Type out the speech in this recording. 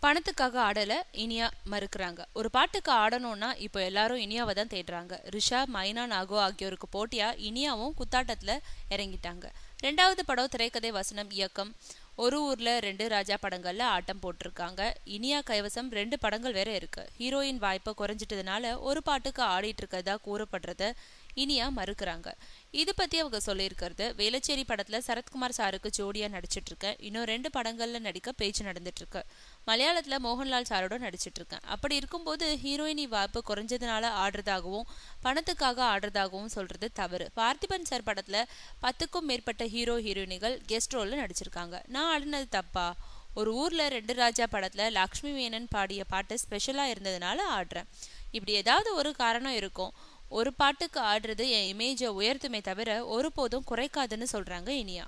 பணத்துக்காக ஆடல இனியா மறுக்கிறாங்க. ஒரு பாட்டுக்கு ஆடணும்னா இப்போ எல்லாரும் இனியாவை தான் தேடுறாங்க. ரிஷா, மைனா, நாகோ ஆகியோருக்கு போட்டியா இனியாவும் குத்தாட்டத்துல இறங்கிட்டாங்க. 2வது படம் திரைக்கதை, வசனம், இயக்கம். ஒரு ஊர்ல 2 ராஜா படங்கள்ல ஆட்டம் போட்டிருக்காங்க. இனியா கைவசம் 2 படங்கள் வேற இருக்கு. ஹீரோயின் வாய்ப்பு குறைஞ்சிட்டதுனால ஒரு பாட்டுக்கு ஆடிட்டு இருக்கதா கூறப்படுறத இனியா மறுக்கிறாங்க. இது பத்தி அவங்க சொல்லியிருக்கிறது, வேளச்சேரி படத்துல சரத்குமார் சாருக்கு ஜோடியா நடிச்சிட்டு இருக்கேன். இன்னும் 2 படங்கள்ல நடிக்க பேச்சு நடந்துட்டு இருக்கு. மலையாளத்துல மோகன்லால் சாரோட நடிச்சிட்டு இருக்கேன். அப்படி இருக்கும்போது ஹீரோயினி வாய்ப்பு குறைஞ்சதுனால ஆடுறதாகவும் பணத்துக்காக ஆடுறதாகவும் சொல்றது தவறு. பார்த்திபன் சார் படத்துல 10க்கும் மேற்பட்ட ஹீரோயினிகள் கெஸ்ட் ரோல்ல நடிச்சிருக்காங்க. நான் ஆடினது தப்பா? ஒரு ஊர்ல 2 ராஜா படத்துல லக்ஷ்மி மேனன் பாடிய பாட்டு ஸ்பெஷலா இருந்ததுனால ஆடுறேன். இப்படி ஏதாவது ஒரு காரணம் இருக்கும். ஒரு பாட்டுக்கு ஆடுறது என் இமேஜை உயர்த்துமே தவிர ஒருபோதும் குறைக்காதுன்னு சொல்றாங்க இனியா.